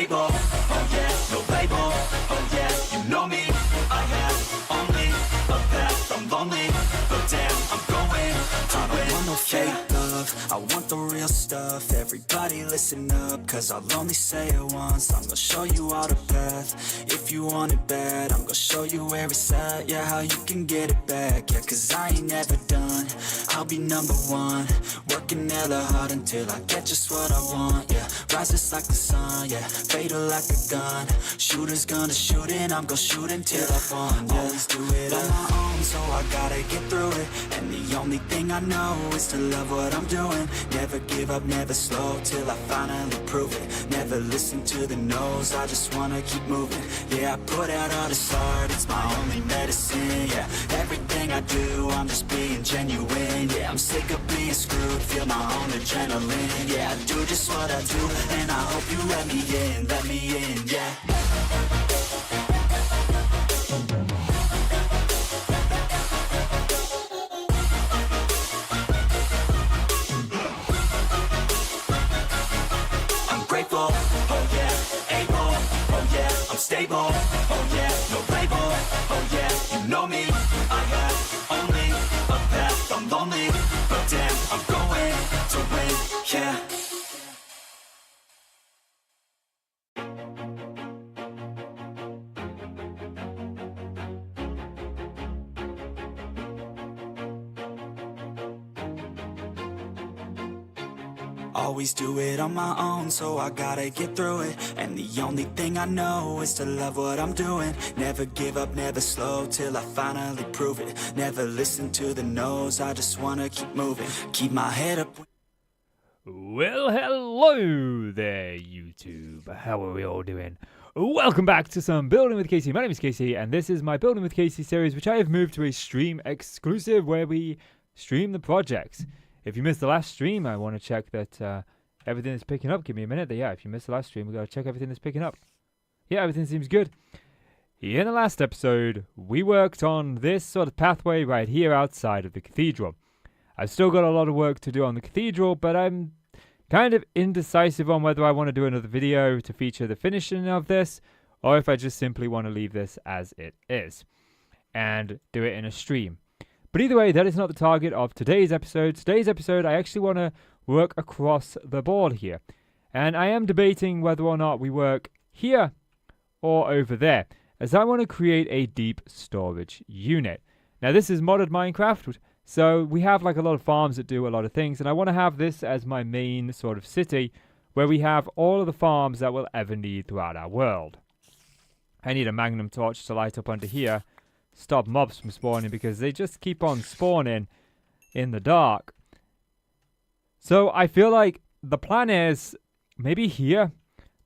stable, oh yeah, no label, oh yeah, you know me. I have only a path, I'm lonely, but damn, I'm going to win. I don't want no fake love, I want the real stuff. Everybody listen up, cause I'll only say it once. I'm gonna show you all the path, if you want it bad. I'm gonna show you where it's at, yeah, how you can get it back. Yeah, cause I ain't never done, I'll be number one. Working hella hard until I get just what I want, yeah. Rises like the sun, yeah, fatal like a gun. Shooters gonna shoot and I'm gonna shoot until I won, yeah. Always do it on my own, so I gotta get through it. And the only thing I know is to love what I'm doing. Never give up, never slow, till I finally prove it. Never listen to the no's, I just wanna keep moving. Yeah, I put out all this art, it's my only medicine, yeah. Everything I do, I'm just being genuine, yeah. I'm sick of being screwed, feel my own adrenaline, yeah. I do just what I do, and I hope you let me in, yeah. I'm grateful, oh yeah, able, oh yeah, I'm stable, oh yeah, no label, oh yeah, you know me. I have only a path, I'm lonely, but damn, I'm going to win, yeah. Always do it on my own, so I gotta get through it. And the only thing I know is to love what I'm doing. Never give up, never slow, till I finally prove it. Never listen to the no's, I just wanna keep moving. Keep my head up. Well, hello there, YouTube. How are we all doing? Welcome back to some Building with Casey. My name is Casey, and this is my Building with Casey series, which I have moved to a stream exclusive where we stream the projects. If you missed the last stream, I want to check that everything is picking up. Give me a minute. Yeah, if you missed the last stream, we got to check everything is picking up. Yeah, everything seems good. In the last episode, we worked on this sort of pathway right here outside of the cathedral. I've still got a lot of work to do on the cathedral, but I'm kind of indecisive on whether I want to do another video to feature the finishing of this, or if I just simply want to leave this as it is and do it in a stream. But either way, that is not the target of today's episode. Today's episode, I actually want to work across the board here. And I am debating whether or not we work here or over there, as I want to create a deep storage unit. Now, this is modded Minecraft, so we have like a lot of farms that do a lot of things, and I want to have this as my main sort of city, where we have all of the farms that we'll ever need throughout our world. I need a magnum torch to light up under here. Stop mobs from spawning because they just keep on spawning in the dark. So I feel like the plan is maybe here,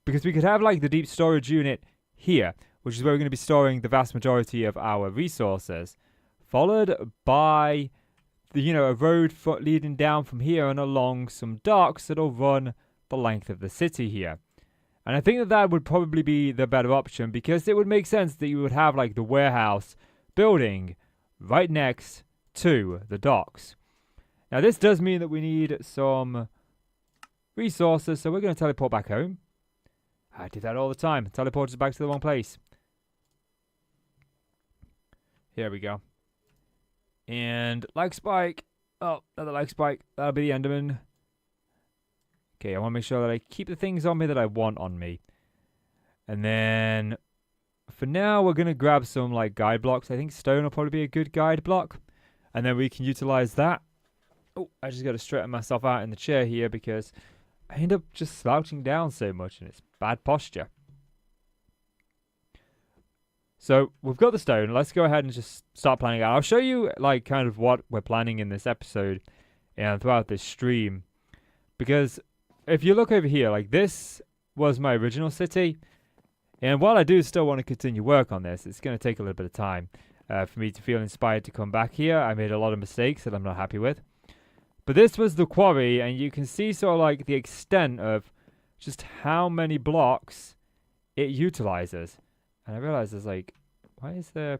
because we could have like the deep storage unit here, which is where we're going to be storing the vast majority of our resources, followed by the, a road leading down from here and along some docks that'll run the length of the city here. And I think that would probably be the better option, because it would make sense that you would have like the warehouse building right next to the docks. Now, this does mean that we need some resources, so we're going to teleport back home. I do that all the time. Teleport us back to the wrong place. Here we go. And like spike. Oh, another like spike. That'll be the Enderman. Okay, I want to make sure that I keep the things on me that I want on me. And then for now, we're going to grab some like guide blocks. I think stone will probably be a good guide block. And then we can utilize that. Oh, I just got to straighten myself out in the chair here because I end up just slouching down so much and it's bad posture. So we've got the stone. Let's go ahead and just start planning out. I'll show you like kind of what we're planning in this episode and throughout this stream. Because if you look over here, like this was my original city. And while I do still want to continue work on this, it's going to take a little bit of time for me to feel inspired to come back here. I made a lot of mistakes that I'm not happy with. But this was the quarry, and you can see sort of like the extent of just how many blocks it utilizes. And I realize there's like, why is there...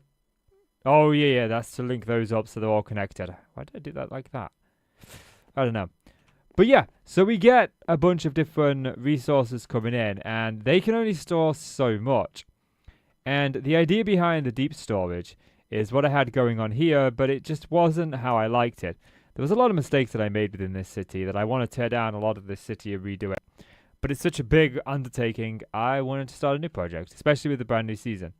Oh, yeah, that's to link those up so they're all connected. Why did I do that like that? I don't know. But yeah, so we get a bunch of different resources coming in, and they can only store so much. And the idea behind the deep storage is what I had going on here, but it just wasn't how I liked it. There was a lot of mistakes that I made within this city that I want to tear down a lot of this city and redo it. But it's such a big undertaking, I wanted to start a new project, especially with the brand new season.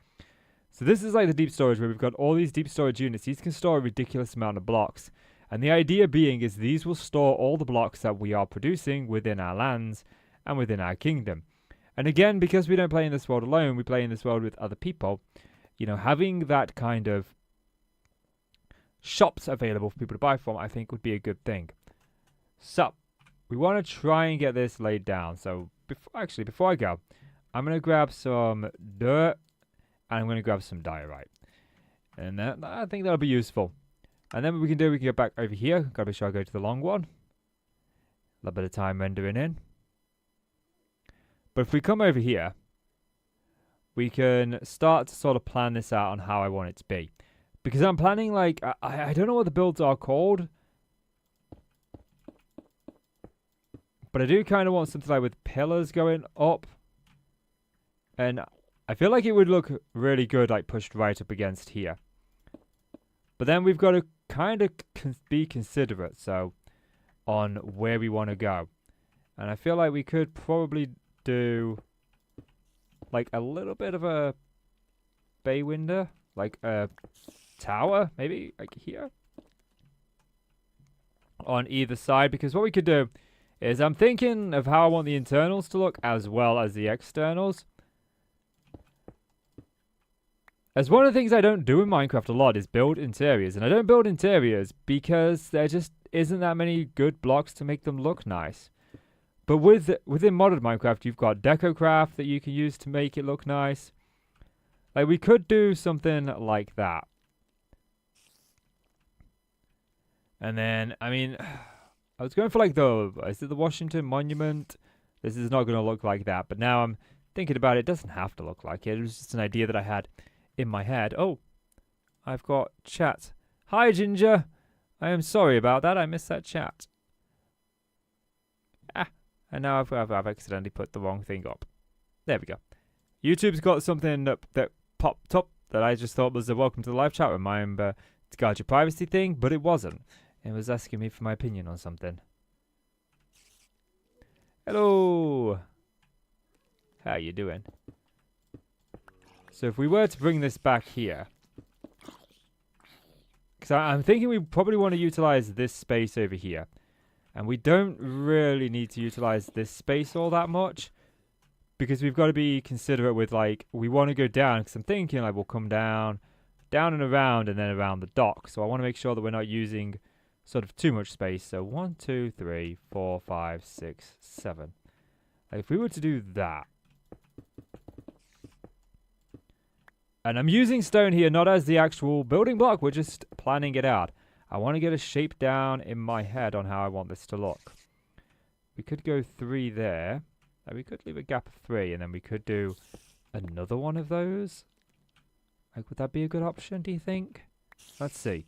So this is like the deep storage where we've got all these deep storage units. These can store a ridiculous amount of blocks. And the idea being is these will store all the blocks that we are producing within our lands and within our kingdom. And again, because we don't play in this world alone, we play in this world with other people, you know, having that kind of shops available for people to buy from, I think would be a good thing. So, we want to try and get this laid down. So, before I go, I'm going to grab some dirt and I'm going to grab some diorite. And I think that'll be useful. And then what we can do, we can go back over here. Got to be sure I go to the long one. A little bit of time rendering in. But if we come over here, we can start to sort of plan this out on how I want it to be. Because I'm planning like, I don't know what the builds are called. But I do kind of want something like with pillars going up. And I feel like it would look really good like pushed right up against here. But then we've got to kind of be considerate so on where we want to go. And I feel like we could probably do like a little bit of a bay window, like a tower, maybe like here on either side. Because what we could do is I'm thinking of how I want the internals to look as well as the externals. As one of the things I don't do in Minecraft a lot is build interiors. And I don't build interiors because there just isn't that many good blocks to make them look nice. But within modded Minecraft, you've got DecoCraft that you can use to make it look nice. Like, we could do something like that. And then, I mean, I was going for like is it the Washington Monument? This is not going to look like that. But now I'm thinking about it, it doesn't have to look like it. It was just an idea that I had in my head. Oh, I've got chat. Hi, Ginger. I am sorry about that. I missed that chat. And now I've accidentally put the wrong thing up. There we go. YouTube's got something that popped up that I just thought was a welcome to the live chat reminder to guard your privacy thing, but it wasn't. It was asking me for my opinion on something. Hello. How you doing? So if we were to bring this back here, because I'm thinking we probably want to utilize this space over here. And we don't really need to utilize this space all that much. Because we've got to be considerate with, like, we want to go down. Because I'm thinking, like, we'll come down and around, and then around the dock. So I want to make sure that we're not using sort of too much space. So 1, 2, 3, 4, 5, 6, 7. Like, if we were to do that. And I'm using stone here, not as the actual building block. We're just planning it out. I want to get a shape down in my head on how I want this to look. We could go 3 there. We could leave a gap of 3, and then we could do another one of those. Like, would that be a good option, do you think? Let's see.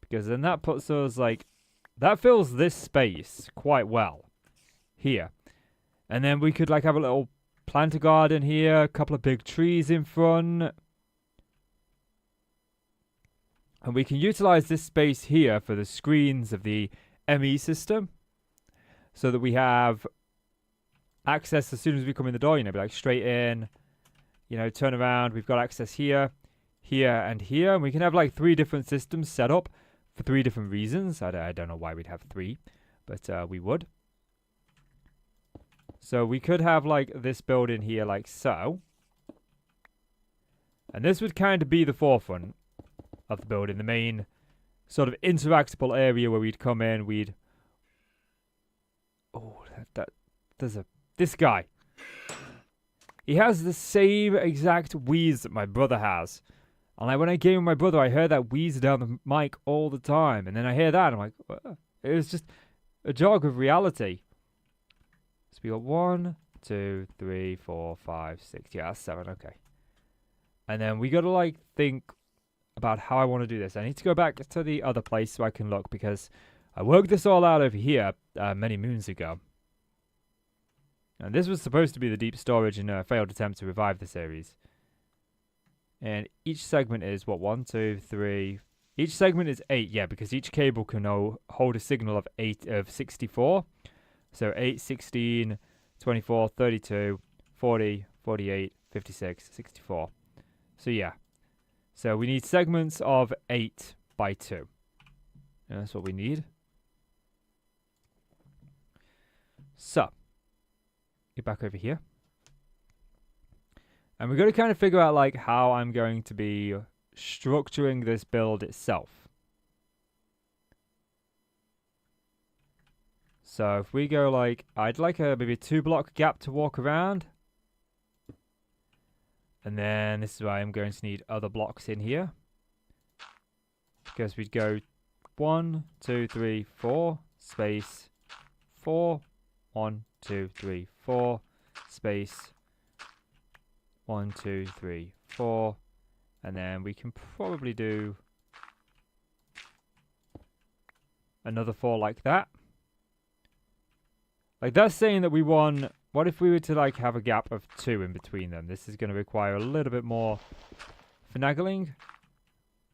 Because then that puts us, like, that fills this space quite well. Here. And then we could, like, have a little plant a garden here, a couple of big trees in front. And we can utilize this space here for the screens of the ME system. So that we have access as soon as we come in the door, you know, be like straight in, you know, turn around. We've got access here, here, and here. And we can have like 3 different systems set up for 3 different reasons. I don't know why we'd have 3, but we would. So we could have like this building here like so. And this would kind of be the forefront of the building, the main sort of interactable area where we'd come in, we'd... Oh, this guy. He has the same exact wheeze that my brother has. And like when I came with my brother, I heard that wheeze down the mic all the time. And then I hear that, and I'm like, oh. It was just a jog of reality. So we got 1, 2, 3, 4, 5, 6. Yeah, that's 7. Okay. And then we got to like think about how I want to do this. I need to go back to the other place so I can look, because I worked this all out over here many moons ago. And this was supposed to be the deep storage in a failed attempt to revive the series. And each segment is, what, 1, 2, 3... Each segment is 8, yeah, because each cable can hold a signal of 64. So 8, 16, 24, 32, 40, 48, 56, 64. So yeah. So we need segments of 8 by 2. And that's what we need. So, get back over here. And we're going to kind of figure out like how I'm going to be structuring this build itself. So if we go like, I'd like maybe a 2-block gap to walk around. And then this is why I'm going to need other blocks in here. Because we'd go 1, 2, 3, 4, space, 4, 1, 2, 3, 4, space, 1, 2, 3, 4. And then we can probably do another 4 like that. Like that's saying that we want, what if we were to like have a gap of 2 in between them? This is going to require a little bit more finagling.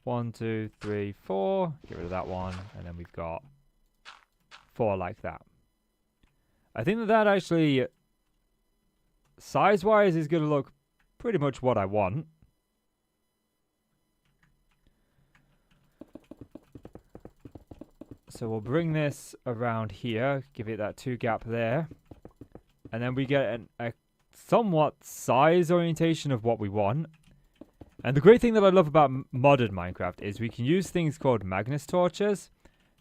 1, 2, 3, 4. Get rid of that one. And then we've got 4 like that. I think that actually, size-wise, is going to look pretty much what I want. So we'll bring this around here, give it that 2 gap there. And then we get a somewhat size orientation of what we want. And the great thing that I love about modded Minecraft is we can use things called Magnus torches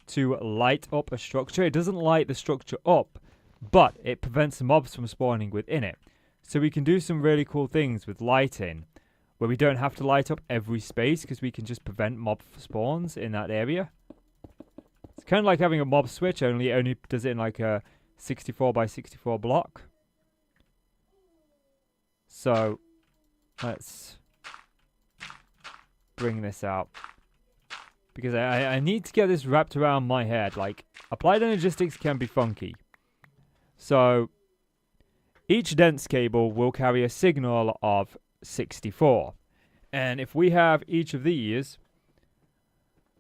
to light up a structure. It doesn't light the structure up, but it prevents mobs from spawning within it. So we can do some really cool things with lighting, where we don't have to light up every space because we can just prevent mob spawns in that area. It's kind of like having a mob switch, only it only does it in like a 64 by 64 block. So let's bring this out, because I need to get this wrapped around my head. Like, applied energistics can be funky. So each dense cable will carry a signal of 64. And if we have each of these,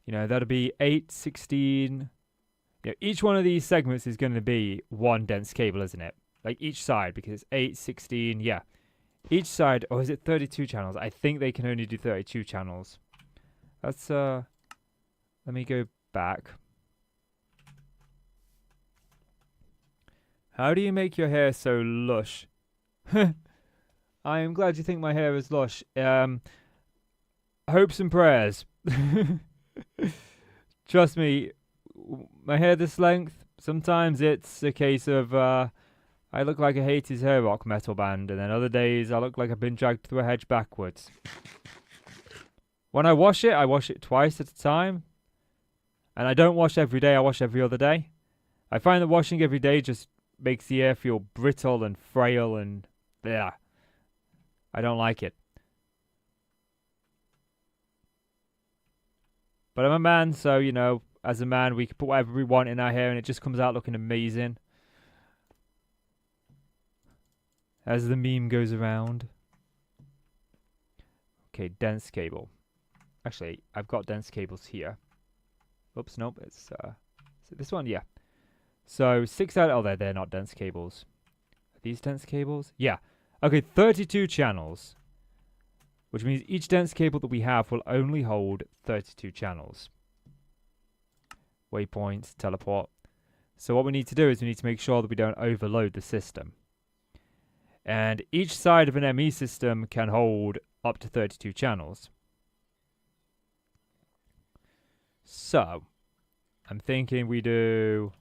you know, that'll be 8, 16. You know, each one of these segments is going to be one dense cable, isn't it? Like each side, because 8, 16, yeah. Each side, or is it 32 channels? I think they can only do 32 channels. That's, let me go back. How do you make your hair so lush? I am glad you think my hair is lush. Hopes and prayers. Trust me, my hair this length, sometimes it's a case of I look like I hate his hair rock metal band, and then other days I look like I've been dragged through a hedge backwards. When I wash it twice at a time. And I don't wash every day, I wash every other day. I find that washing every day just makes the hair feel brittle and frail and yeah. I don't like it. But I'm a man, so, you know, as a man, we can put whatever we want in our hair and it just comes out looking amazing. As the meme goes around. Okay, dense cable. Actually, I've got dense cables here. Oops, nope, it's this one, yeah. So 6 out, oh, they're not dense cables. Are these dense cables? Yeah. Okay, 32 channels. Which means each dense cable that we have will only hold 32 channels. Waypoints, teleport. So what we need to do is we need to make sure that we don't overload the system. And each side of an ME system can hold up to 32 channels. So, I'm thinking we do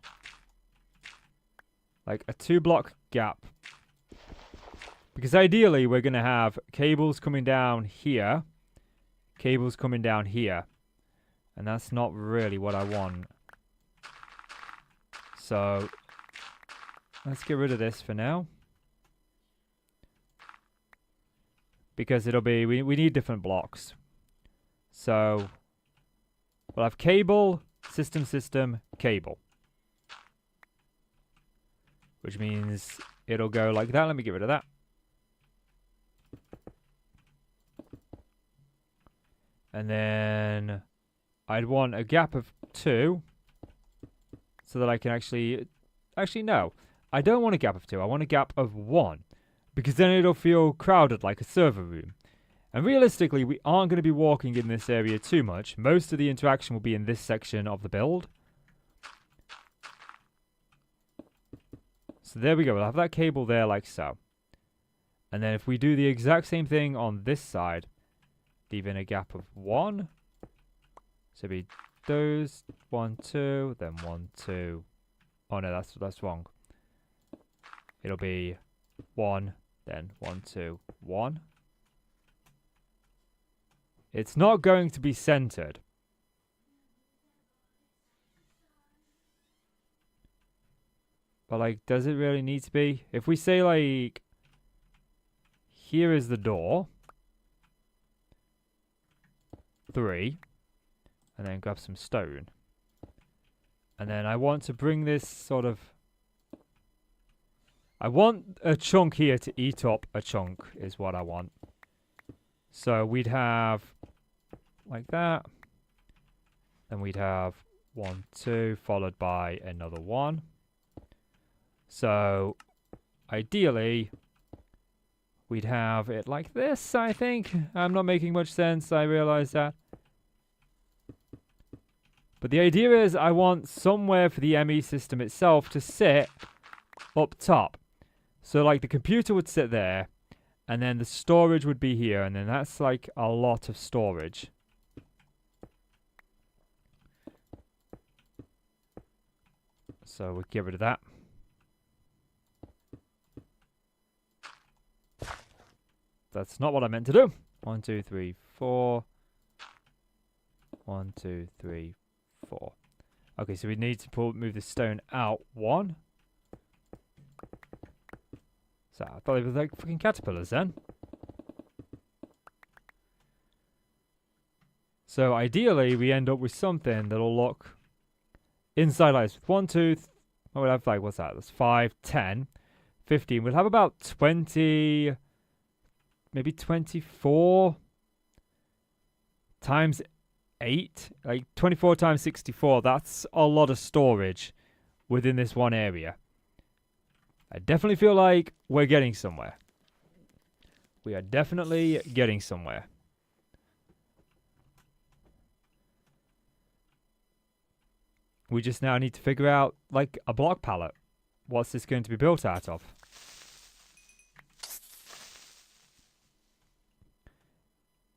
like a 2-block gap. Because ideally we're going to have cables coming down here, cables coming down here. And that's not really what I want. So, let's get rid of this for now. Because it'll be, we need different blocks. So we'll have cable, system, cable. Which means it'll go like that. Let me get rid of that. And then I'd want a gap of 2 so that I can actually no. I don't want a gap of 2. I want a gap of 1 because then it'll feel crowded like a server room. And realistically, we aren't going to be walking in this area too much. Most of the interaction will be in this section of the build. So there we go. We'll have that cable there like so. And then if we do the exact same thing on this side, leave in a gap of 1. So it'd be those 1, 2, then 1, 2. Oh no, that's wrong. It'll be 1, then 1, 2, 1. It's not going to be centered. But like, does it really need to be? If we say like, here is the door. 3. And then grab some stone. And then I want to bring this sort of... I want a chunk here to eat up a chunk is what I want. So we'd have like that. Then we'd have 1, 2, followed by another 1. So ideally, we'd have it like this, I think. I'm not making much sense, I realize that. But the idea is I want somewhere for the ME system itself to sit up top. So like the computer would sit there, and then the storage would be here, and then that's like a lot of storage. So we'll get rid of that. That's not what I meant to do. 1, 2, 3, 4. 1, 2, 3, 4. Okay, so we need to move the stone out 1. So I thought they were like fucking caterpillars then. So ideally, we end up with something that'll look inside like this. With 1, 2, we'll have like, what's that? That's 5, 10, 15. We'll have about 20, maybe 24 times 8. Like 24 times 64. That's a lot of storage within this one area. I definitely feel like we're getting somewhere. We are definitely getting somewhere. We just now need to figure out, like, a block palette. What's this going to be built out of?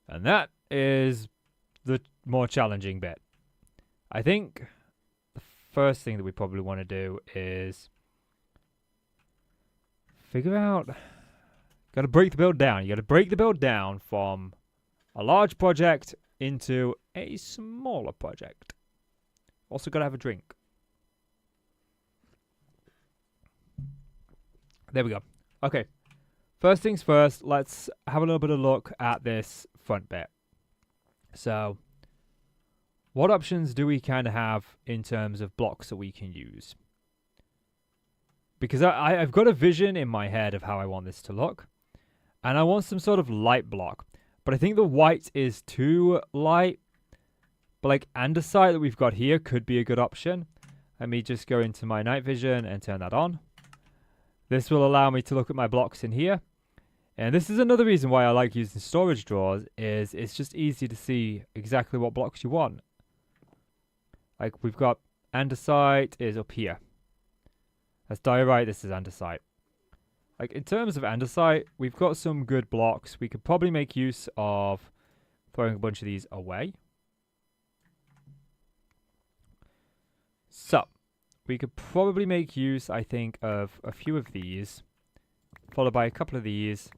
And that is the more challenging bit. I think the first thing that we probably want to do is figure out... Got to break the build down. You got to break the build down from a large project into a smaller project. Also got to have a drink. There we go. Okay. First things first, let's have a little bit of look at this front bit. So, what options do we kind of have in terms of blocks that we can use? Because I've got a vision in my head of how I want this to look. And I want some sort of light block. But I think the white is too light. But like andesite that we've got here could be a good option. Let me just go into my night vision and turn that on. This will allow me to look at my blocks in here. And this is another reason why I like using storage drawers, is it's just easy to see exactly what blocks you want. Like we've got andesite is up here. That's diorite, this is andesite. Like in terms of andesite, we've got some good blocks. We could probably make use of throwing a bunch of these away. So, we could probably make use, I think, of a few of these, followed by a couple of these,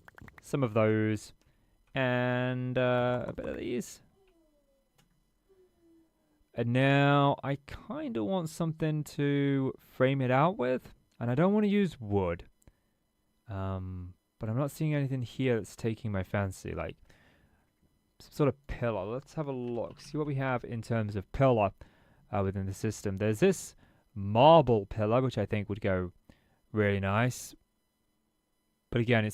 some of those, and a bit of these. And now I kind of want something to frame it out with, and I don't want to use wood. But I'm not seeing anything here that's taking my fancy. Like, some sort of pillar. Let's have a look. See what we have in terms of pillar within the system. There's this marble pillar, which I think would go really nice. But again,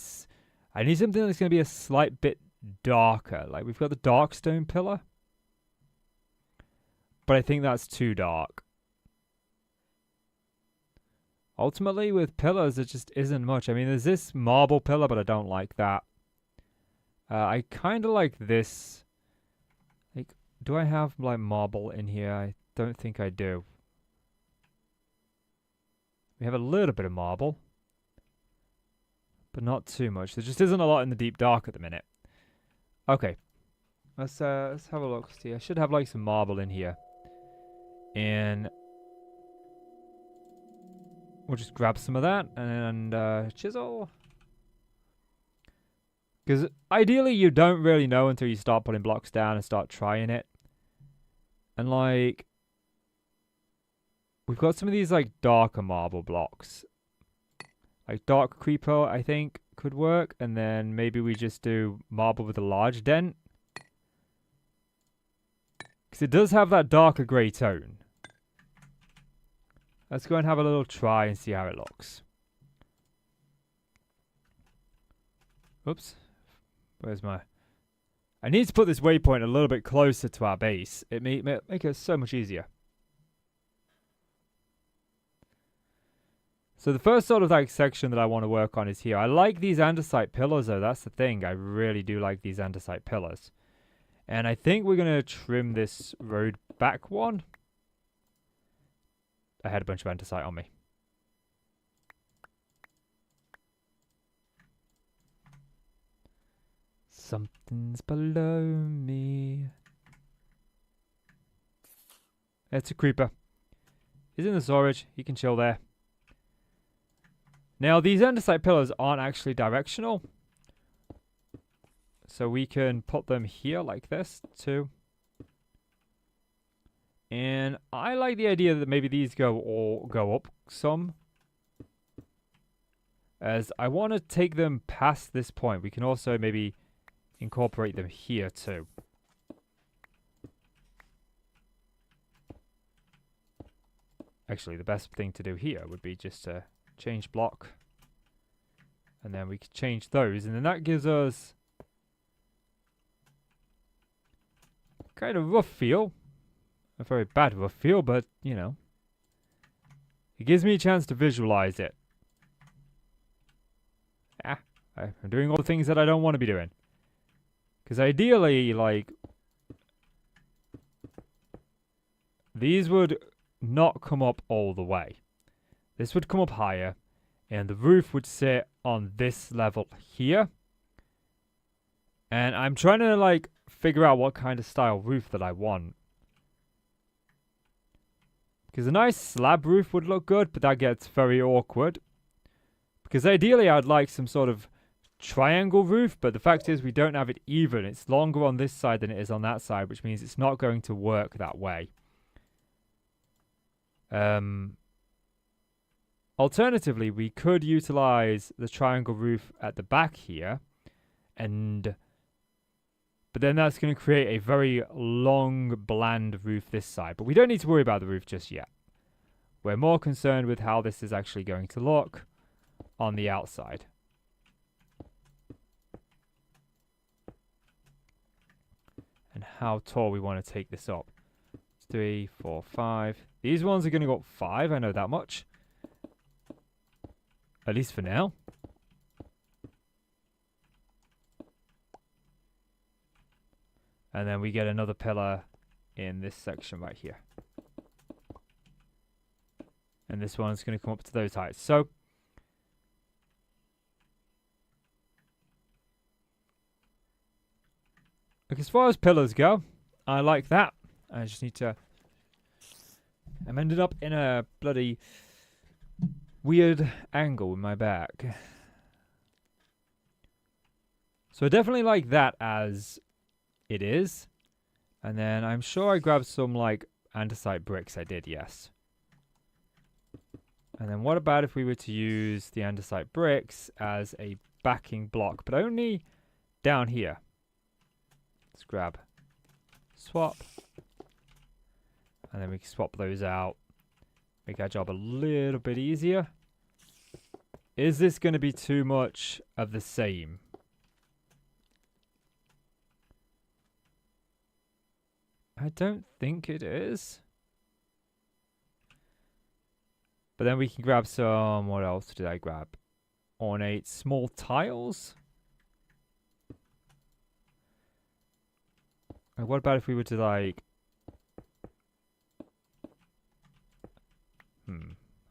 I need something that's going to be a slight bit darker. Like, we've got the dark stone pillar. But I think that's too dark. Ultimately, with pillars, it just isn't much. I mean, there's this marble pillar, but I don't like that. I kind of like this. Like, do I have, like, marble in here? I don't think I do. We have a little bit of marble. But not too much. There just isn't a lot in the deep dark at the minute. Okay. Let's have a look. See, I should have, like, some marble in here. And we'll just grab some of that and chisel. Because ideally you don't really know until you start putting blocks down and start trying it. And like, we've got some of these like darker marble blocks. Like dark creeper, I think, could work. And then maybe we just do marble with a large dent. Because it does have that darker grey tone. Let's go and have a little try and see how it looks. Oops. Where's my... I need to put this waypoint a little bit closer to our base. It may make it so much easier. So the first sort of like section that I want to work on is here. I like these andesite pillars though. That's the thing. I really do like these andesite pillars. And I think we're going to trim this road back one. I had a bunch of andesite on me. Something's below me. It's a creeper. He's in the storage. He can chill there. Now, these andesite pillars aren't actually directional. So we can put them here like this, too. And I like the idea that maybe these go up some. As I want to take them past this point. We can also maybe incorporate them here too. Actually, the best thing to do here would be just to change block. And then we could change those. And then that gives us kind of rough feel. A very bad rough feel, but, you know. It gives me a chance to visualize it. Ah, I'm doing all the things that I don't want to be doing. Because ideally, like, these would not come up all the way. This would come up higher, and the roof would sit on this level here. And I'm trying to, like, figure out what kind of style roof that I want. Because a nice slab roof would look good, but that gets very awkward. Because ideally, I'd like some sort of triangle roof, but the fact is we don't have it even. It's longer on this side than it is on that side, which means it's not going to work that way. Alternatively, we could utilize the triangle roof at the back here, but then that's going to create a very long, bland roof this side. But we don't need to worry about the roof just yet. We're more concerned with how this is actually going to look on the outside. And how tall we want to take this up. 3, 4, 5. These ones are going to go up 5. I know that much. At least for now. And then we get another pillar in this section right here. And this one's going to come up to those heights. So, look, as far as pillars go, I like that. I just need to... I'm ended up in a bloody weird angle with my back. So I definitely like that as it is. And then I'm sure I grabbed some like andesite bricks. I did, yes. And then what about if we were to use the andesite bricks as a backing block, but only down here. Let's grab swap. And then we can swap those out. Make our job a little bit easier. Is this going to be too much of the same? I don't think it is. But then we can grab some... What else did I grab? Ornate small tiles. And what about if we were to like... I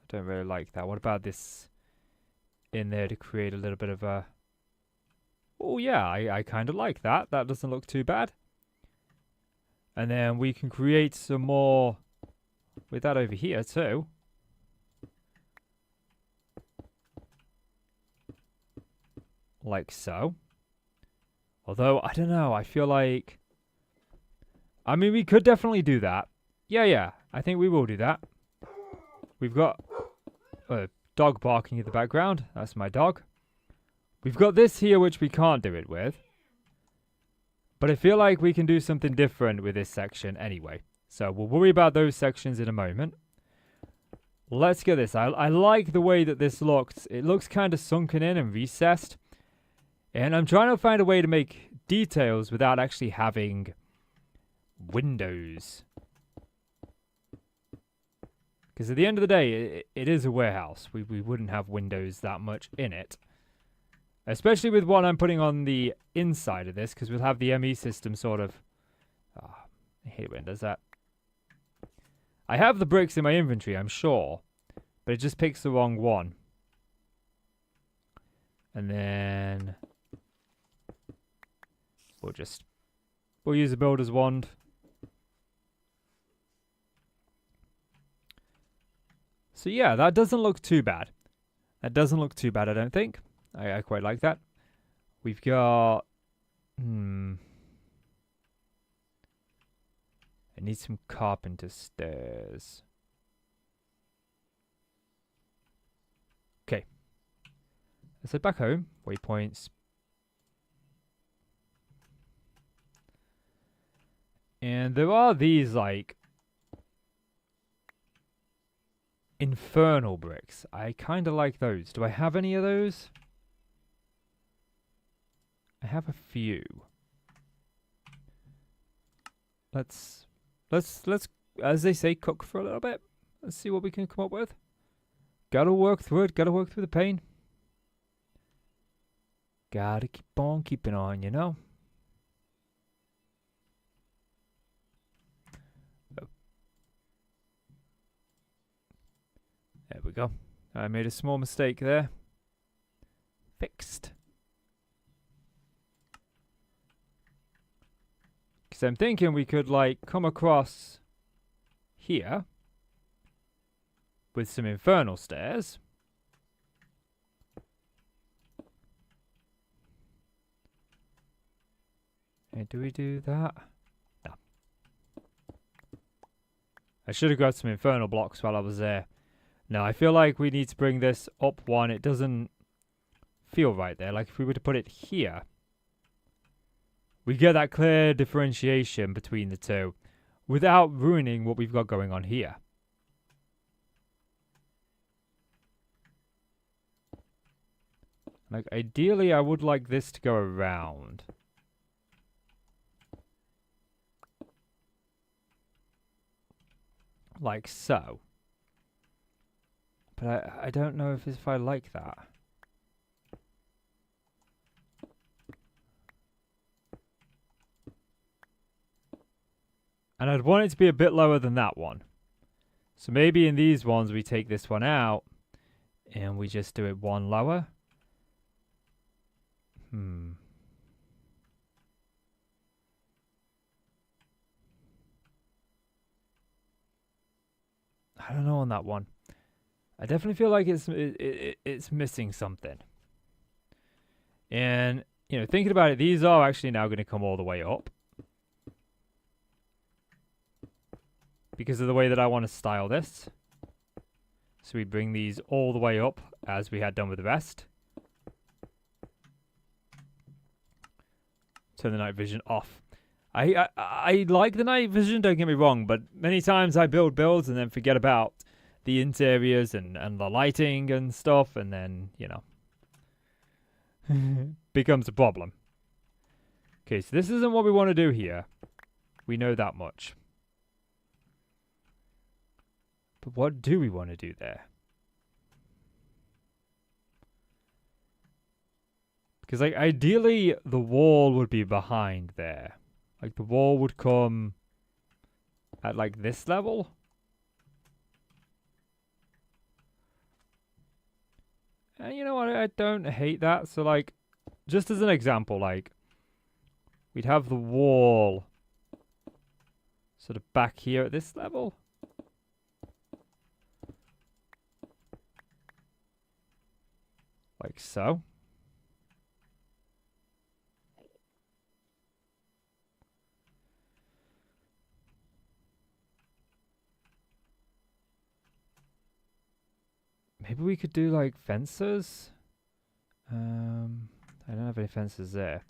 don't really like that. What about this in there to create a little bit of a... Oh yeah, I kind of like that. That doesn't look too bad. And then we can create some more with that over here too. Like so. Although, I don't know, I feel like... I mean, we could definitely do that. Yeah, I think we will do that. We've got a dog barking in the background. That's my dog. We've got this here, which we can't do it with. But I feel like we can do something different with this section anyway. So we'll worry about those sections in a moment. Let's get this. I like the way that this looks. It looks kind of sunken in and recessed. And I'm trying to find a way to make details without actually having windows. Because at the end of the day, it is a warehouse. We wouldn't have windows that much in it. Especially with what I'm putting on the inside of this, because we'll have the ME system sort of... I hate when it does that. I have the bricks in my inventory, I'm sure. But it just picks the wrong one. And then... We'll use a builder's wand. So yeah, that doesn't look too bad. That doesn't look too bad, I don't think. I quite like that. We've got... I need some carpenter stairs. Okay. Let's head back home. Waypoints. And there are these, like... infernal bricks. I kind of like those. Do I have any of those? I have a few. Let's, as they say, cook for a little bit. Let's see what we can come up with. Gotta work through it. Gotta work through the pain. Gotta keep on keeping on, you know? Oh. There we go. I made a small mistake there. Fixed. Because I'm thinking we could, like, come across here with some infernal stairs. And do we do that? No. I should have got some infernal blocks while I was there. No, I feel like we need to bring this up one. It doesn't feel right there. Like, if we were to put it here, we get that clear differentiation between the two without ruining what we've got going on here. Like, ideally, I would like this to go around. Like so. But I don't know if I like that. And I'd want it to be a bit lower than that one. So maybe in these ones we take this one out and we just do it one lower. I don't know on that one. I definitely feel like it's missing something. And, you know, thinking about it, these are actually now going to come all the way up. Because of the way that I want to style this. So we bring these all the way up as we had done with the rest. Turn the night vision off. I like the night vision, don't get me wrong, but many times I build builds and then forget about the interiors and the lighting and stuff, and then, you know, becomes a problem. Okay, so this isn't what we want to do here. We know that much. But what do we want to do there? Because, like, ideally, the wall would be behind there. Like, the wall would come at, like, this level. And you know what? I don't hate that. So, like, just as an example, like, we'd have the wall sort of back here at this level. Like so. Maybe we could do like fences. I don't have any fences there.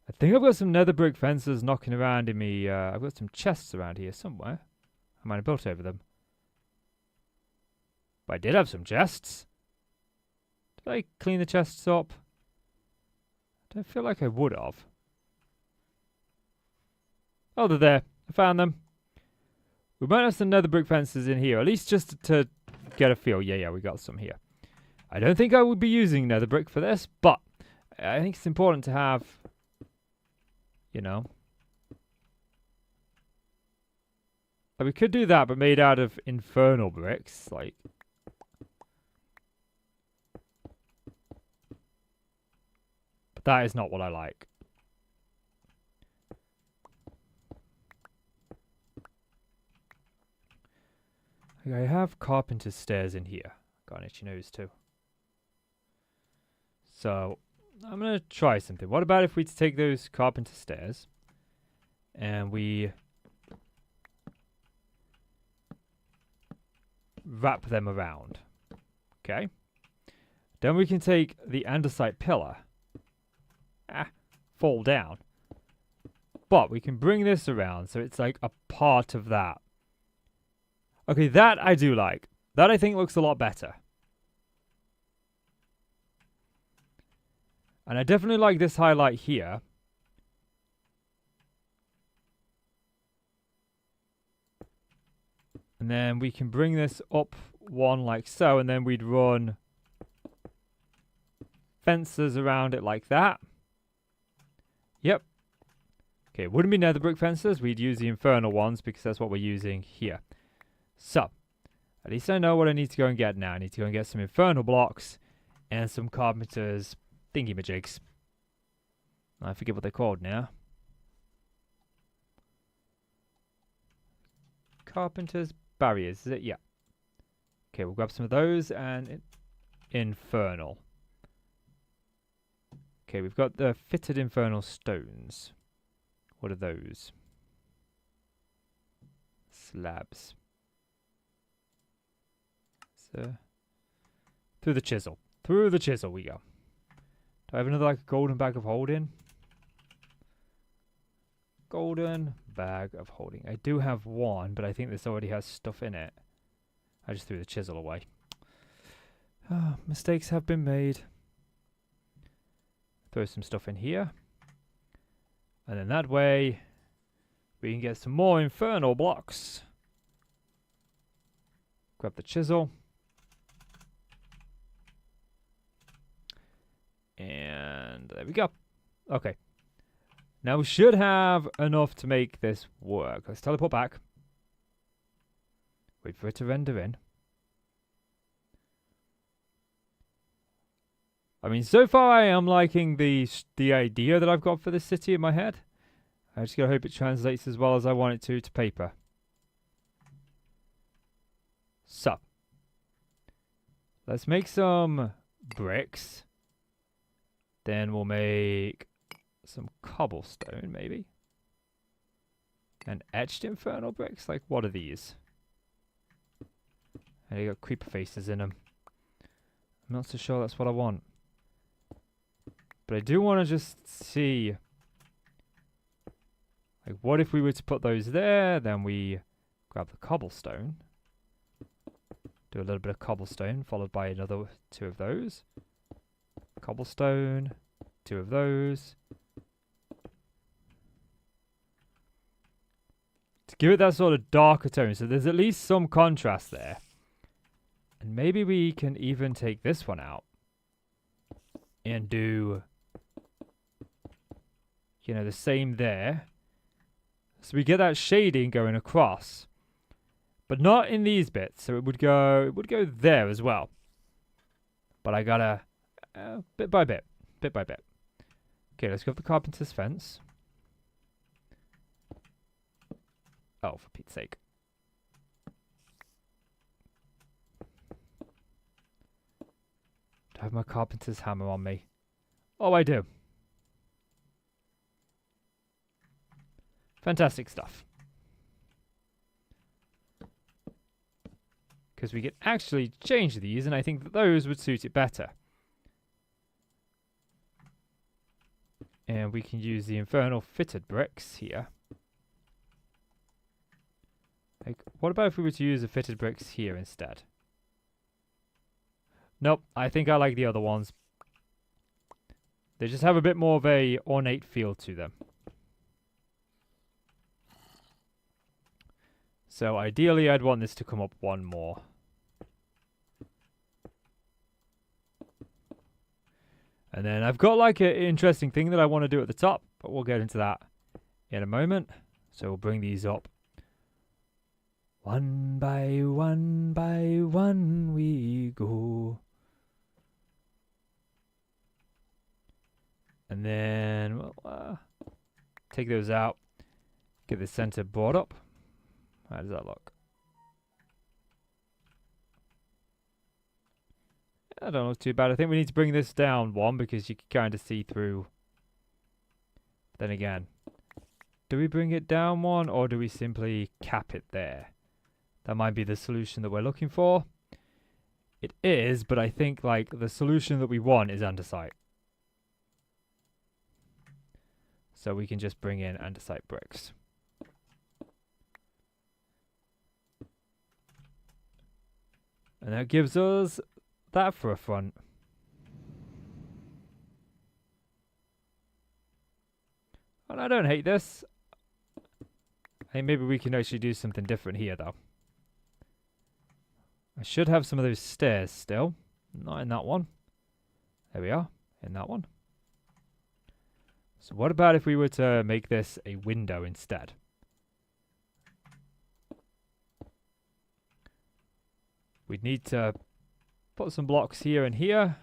I think I've got some nether brick fences knocking around in me. I've got some chests around here somewhere. I might have built over them. But I did have some chests. Did I clean the chests up? I don't feel like I would have. Oh, they're there. I found them. We might have some nether brick fences in here, at least just to get a feel. Yeah, we got some here. I don't think I would be using nether brick for this, but I think it's important to have, you know. Like, we could do that, but made out of infernal bricks, like. But that is not what I like. I have carpenter's stairs in here. Got an itchy nose too. So, I'm going to try something. What about if we take those carpenter stairs and we wrap them around? Okay. Then we can take the andesite pillar. Fall down. But we can bring this around so it's like a part of that. Okay, that I do like. That I think looks a lot better. And I definitely like this highlight here. And then we can bring this up one like so, and then we'd run fences around it like that. Yep. Okay, it wouldn't be nether brick fences. We'd use the infernal ones because that's what we're using here. So, at least I know what I need to go and get now. I need to go and get some infernal blocks and some carpenter's thingy-majigs. I forget what they're called now. Carpenter's barriers, is it? Yeah. Okay, we'll grab some of those and infernal. Okay, we've got the fitted infernal stones. What are those? Slabs. So, through the chisel. Through the chisel we go. Do I have another like golden bag of holding? Golden bag of holding. I do have one, but I think this already has stuff in it. I just threw the chisel away. Oh, mistakes have been made. Throw some stuff in here. And then that way, we can get some more infernal blocks. Grab the chisel. And there we go. Okay. Now we should have enough to make this work. Let's teleport back. Wait for it to render in. I mean, so far I am liking the idea that I've got for this city in my head. I just gotta hope it translates as well as I want it to paper. So, let's make some bricks. Then we'll make some cobblestone, maybe. And etched infernal bricks? Like, what are these? And they got creeper faces in them. I'm not so sure that's what I want. But I do want to just see Like, what if we were to put those there? Then we grab the cobblestone. Do a little bit of cobblestone, followed by another 2 of those. Cobblestone, 2 of those. To give it that sort of darker tone, so there's at least some contrast there. And maybe we can even take this one out. And do, you know, the same there. So we get that shading going across. But not in these bits. So it would go there as well. But I gotta bit by bit. Okay, let's go up the carpenter's fence. Oh, for Pete's sake. Do I have my carpenter's hammer on me? Oh, I do. Fantastic stuff. Because we can actually change these, and I think that those would suit it better. And we can use the infernal fitted bricks here. Like, what about if we were to use the fitted bricks here instead? Nope, I think I like the other ones. They just have a bit more of a ornate feel to them. So ideally I'd want this to come up 1 more. And then I've got like an interesting thing that I want to do at the top, but we'll get into that in a moment. So we'll bring these up. One by one we go. And then we'll take those out. Get the center brought up. How does that look? I don't look too bad. I think we need to bring this down 1 because you can kind of see through. Then again, do we bring it down 1 or do we simply cap it there? That might be the solution that we're looking for. It is, but I think like the solution that we want is andesite. So we can just bring in andesite bricks. And that gives us that for a front. And I don't hate this. I think maybe we can actually do something different here though. I should have some of those stairs still. Not in that one. There we are. In that one. So what about if we were to make this a window instead? We'd need to put some blocks here and here.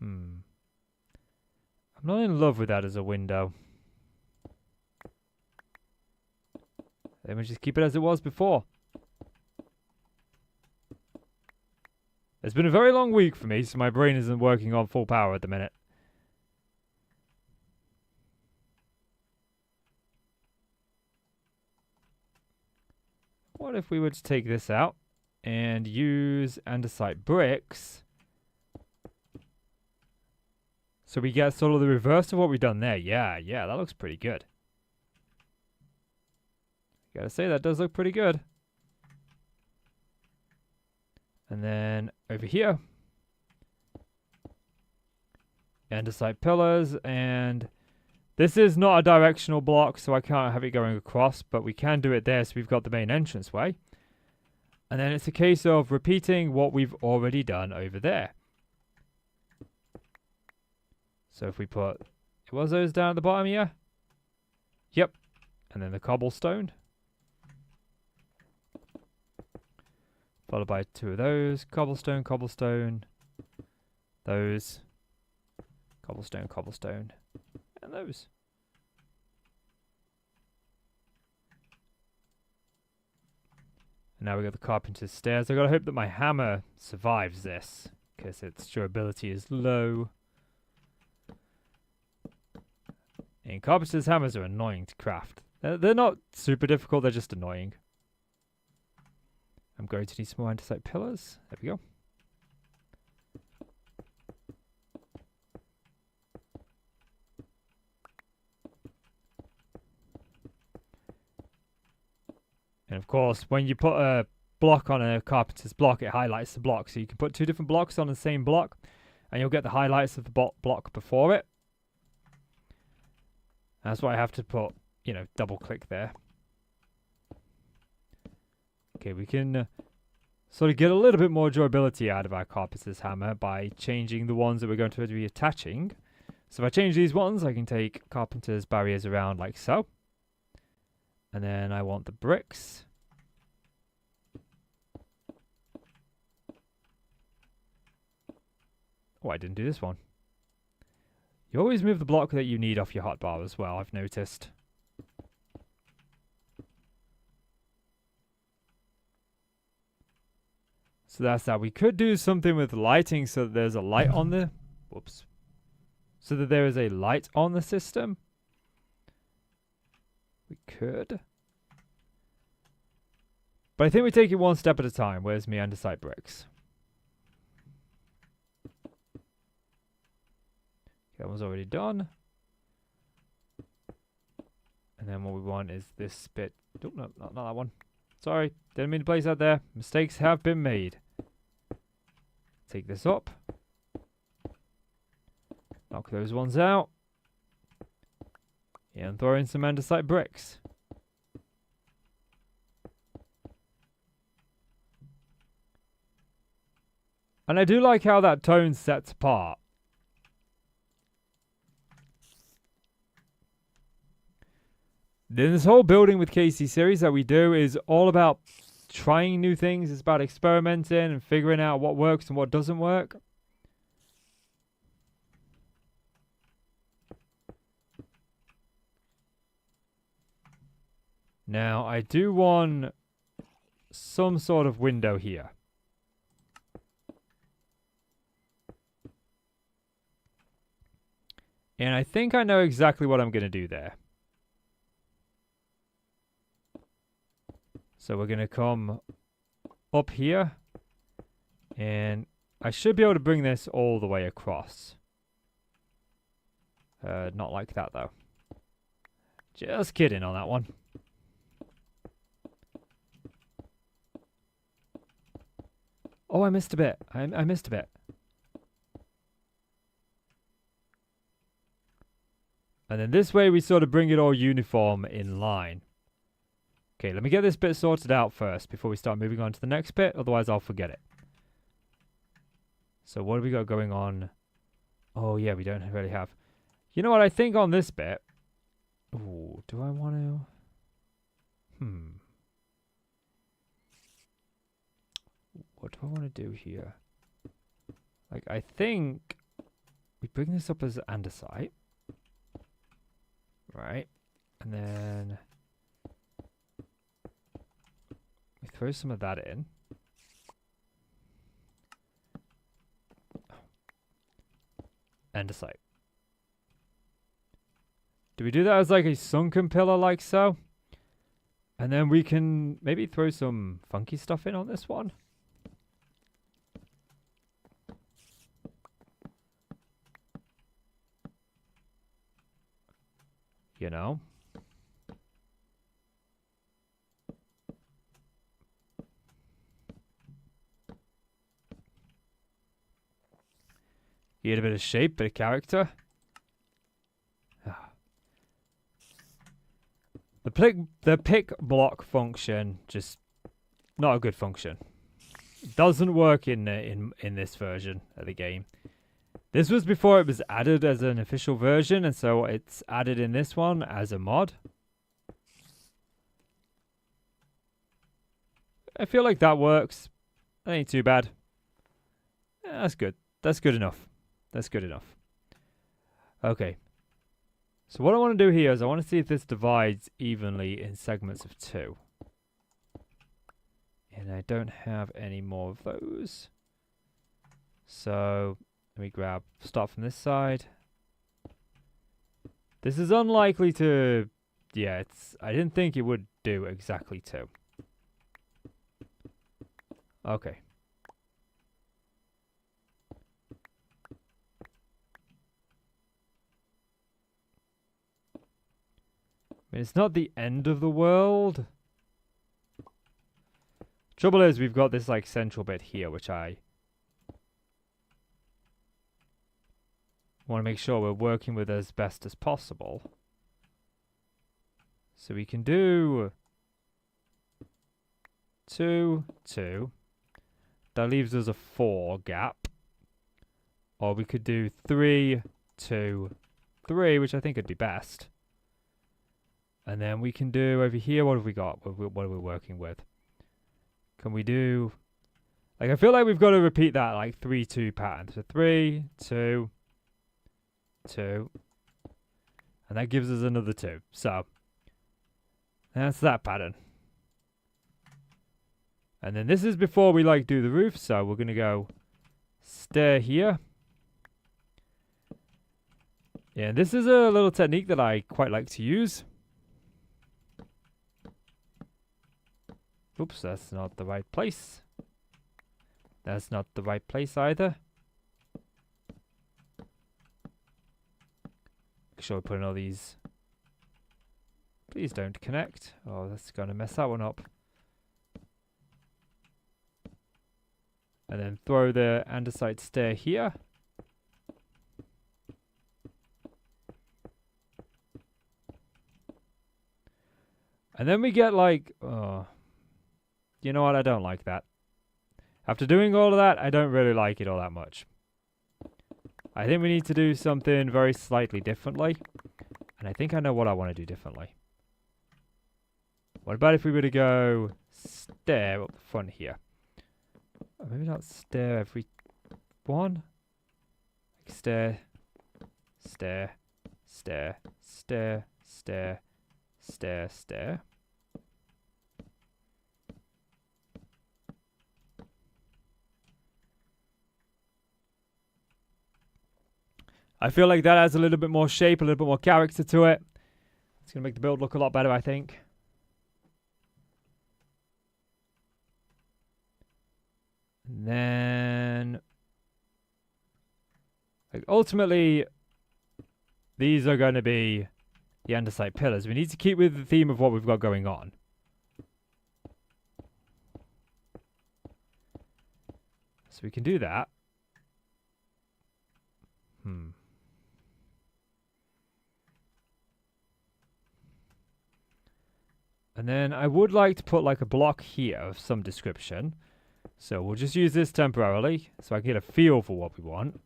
I'm not in love with that as a window. Then we just keep it as it was before. It's been a very long week for me, so my brain isn't working on full power at the minute. What if we were to take this out and use andesite bricks? So we get sort of the reverse of what we've done there. Yeah, that looks pretty good. Gotta say, that does look pretty good. And then over here, andesite pillars, and this is not a directional block, so I can't have it going across, but we can do it there, so we've got the main entranceway. And then it's a case of repeating what we've already done over there. So if we put, was those down at the bottom here? Yep. And then the cobblestone. Followed by 2 of those. Cobblestone, cobblestone. Those. Cobblestone, cobblestone. And those. And now we got the carpenter's stairs. I gotta hope that my hammer survives this, because its durability is low. And carpenter's hammers are annoying to craft. They're not super difficult, they're just annoying. I'm going to need some more andesite pillars. There we go. course, when you put a block on a carpenter's block, it highlights the block. So you can put 2 different blocks on the same block, and you'll get the highlights of the block before it. That's why I have to put, double click there. Okay, we can sort of get a little bit more durability out of our carpenter's hammer by changing the ones that we're going to be attaching. So if I change these ones, I can take carpenter's barriers around like so. And then I want the bricks. Oh, I didn't do this one. You always move the block that you need off your hotbar as well, I've noticed. So that's that. We could do something with lighting so that there's a light on the... Whoops. So that there is a light on the system. We could. But I think we take it one step at a time. Where's my andesite bricks? That one's already done. And then what we want is this bit. Oh, no, not that one. Sorry, didn't mean to place that there. Mistakes have been made. Take this up. Knock those ones out. And throw in some andesite bricks. And I do like how that tone sets apart. Then this whole building with Casey series that we do is all about trying new things. It's about experimenting and figuring out what works and what doesn't work. Now, I do want some sort of window here. And I think I know exactly what I'm going to do there. So we're going to come up here. And I should be able to bring this all the way across. Not like that, though. Just kidding on that one. Oh, I missed a bit. I missed a bit. And then this way we sort of bring it all uniform in line. Okay, let me get this bit sorted out first before we start moving on to the next bit. Otherwise, I'll forget it. So what do we got going on? Oh, yeah, we don't really have... You know what? I think on this bit... Ooh, do I want to... What do I want to do here? Like, I think... We bring this up as andesite. Right. And then... We throw some of that in. Andesite. Do we do that as like a sunken pillar like so? And then we can maybe throw some funky stuff in on this one. You know? You get a bit of shape, bit of character. The pick block function, just not a good function. It doesn't work in this version of the game. This was before it was added as an official version, and so it's added in this one as a mod. I feel like that works. That ain't too bad. Yeah, that's good. That's good enough. That's good enough. Okay. So what I want to do here is I want to see if this divides evenly in segments of 2. And I don't have any more of those. So let me start from this side. This is unlikely to, yeah, I didn't think it would do exactly 2. Okay. I mean, it's not the end of the world. Trouble is, we've got this like central bit here, which I want to make sure we're working with as best as possible. So we can do 2, 2. That leaves us a 4 gap. Or we could do 3, 2, 3, which I think would be best. And then we can do over here, what have we got? What are we working with? Can we do... Like, I feel like we've got to repeat that, like, 3, 2 pattern. So 3, 2, 2. And that gives us another 2. So, that's that pattern. And then this is before we, like, do the roof. So we're going to go stair here. Yeah, this is a little technique that I quite like to use. Oops, that's not the right place. That's not the right place either. Make sure we put in all these. Please don't connect. Oh, that's going to mess that one up. And then throw the andesite stair here. And then we get like, oh, you know what? I don't like that. After doing all of that, I don't really like it all that much. I think we need to do something very slightly differently. And I think I know what I want to do differently. What about if we were to go stair up the front here? Or maybe not stair every one. Like stair, stair, stair, stair, stair, stair, stair. I feel like that adds a little bit more shape, a little bit more character to it. It's going to make the build look a lot better, I think. And then, like, ultimately, these are going to be the andesite pillars. We need to keep with the theme of what we've got going on. So we can do that. And then I would like to put like a block here of some description. So we'll just use this temporarily so I can get a feel for what we want.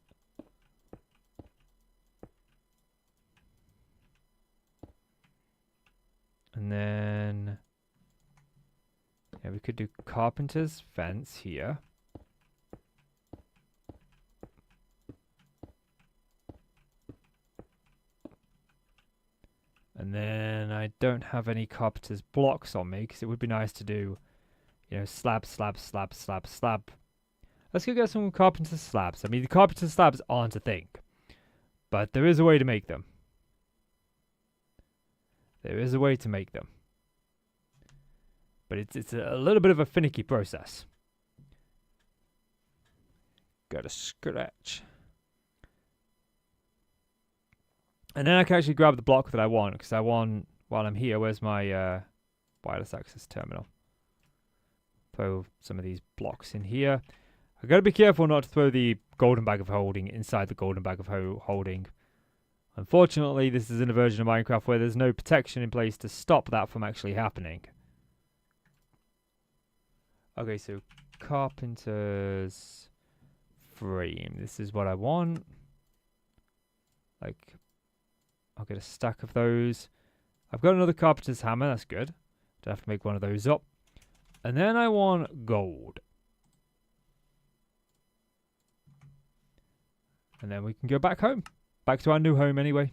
And then, yeah, we could do carpenter's fence here. And then I don't have any carpenter's blocks on me because it would be nice to do, you know, slab, slab, slab, slab, slab. Let's go get some carpenter's slabs. I mean, the carpenter's slabs aren't a thing, but there is a way to make them. There is a way to make them. But it's a little bit of a finicky process. Gotta scratch. And then I can actually grab the block that I want, because I want, while I'm here, where's my wireless access terminal? Throw some of these blocks in here. I've got to be careful not to throw the golden bag of holding inside the golden bag of holding. Unfortunately, this is in a version of Minecraft where there's no protection in place to stop that from actually happening. Okay, so carpenter's frame. This is what I want. Like, I'll get a stack of those. I've got another carpenter's hammer. That's good. Don't have to make one of those up. And then I want gold. And then we can go back home. Back to our new home anyway.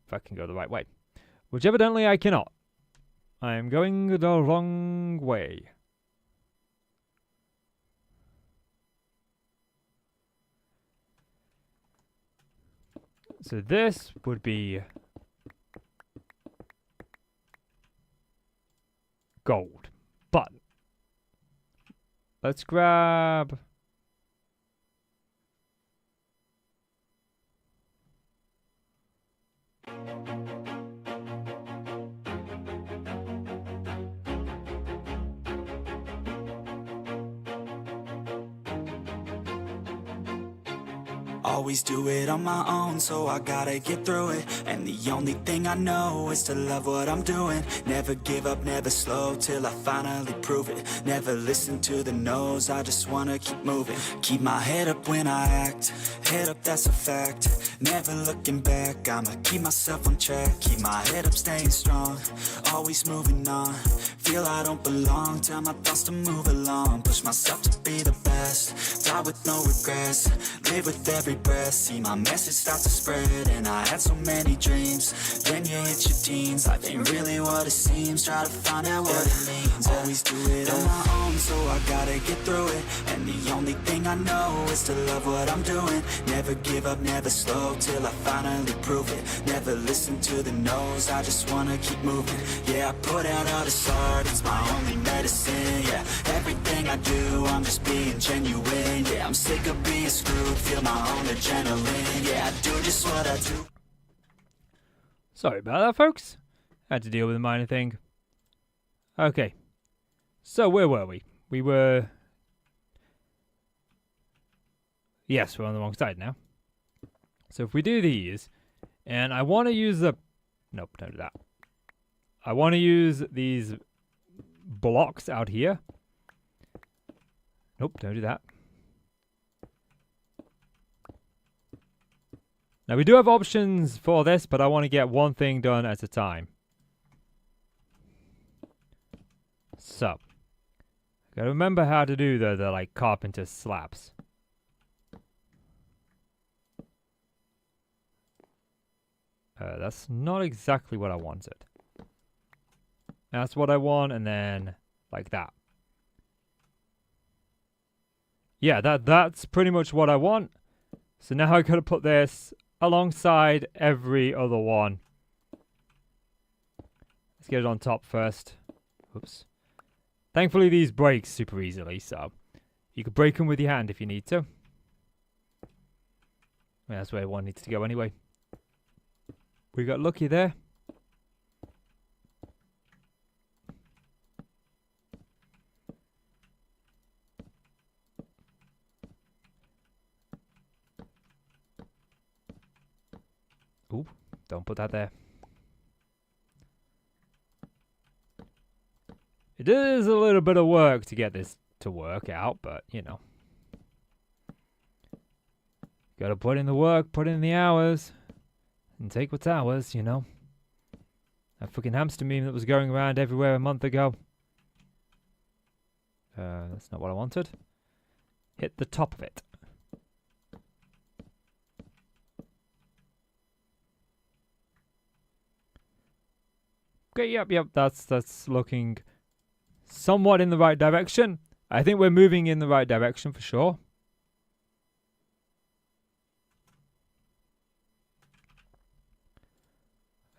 If I can go the right way. Which evidently I cannot. I am going the wrong way. So this would be gold. But let's grab Always do it on my own, so I gotta get through it. And the only thing I know is to love what I'm doing. Never give up, never slow, till I finally prove it. Never listen to the no's, I just wanna keep moving. Keep my head up when I act, head up, that's a fact. Never looking back, I'ma keep myself on track. Keep my head up, staying strong, always moving on. Feel I don't belong, tell my thoughts to move along. Push myself to be the best, die with no regrets. Live with every breath, see my message start to spread. And I had so many dreams, then you hit your teens. Life ain't really what it seems, try to find out what it means. Always do it on my own, so I gotta get through it. And the only thing I know is to love what I'm doing. Never give up, never slow, till I finally prove it. Never listen to the no's, I just wanna keep moving. Yeah, I put out all this art, it's my only medicine. Yeah, everything I do, I'm just being genuine. Yeah, I'm sick of being screwed, feel my own adrenaline. Yeah, I do just what I do. Sorry about that, folks. Had to deal with a minor thing. Okay. So, where were we? We were... Yes, we're on the wrong side now. So, if we do these, and I want to use the... Nope, don't do that. I want to use these blocks out here. Nope, don't do that. Now, we do have options for this, but I want to get one thing done at a time. So, gotta remember how to do the like carpenter slabs. That's not exactly what I wanted. That's what I want, and then like that. Yeah, that's pretty much what I want. So now I gotta put this alongside every other one. Let's get it on top first. Oops. Thankfully, these break super easily, so you can break them with your hand if you need to. Yeah, that's where one needs to go anyway. We got lucky there. Ooh, don't put that there. It is a little bit of work to get this to work out, but, you know. Gotta put in the work, put in the hours, and take what's ours, you know. That freaking hamster meme that was going around everywhere a month ago. That's not what I wanted. Hit the top of it. Okay, yep, that's looking somewhat in the right direction. I think we're moving in the right direction for sure.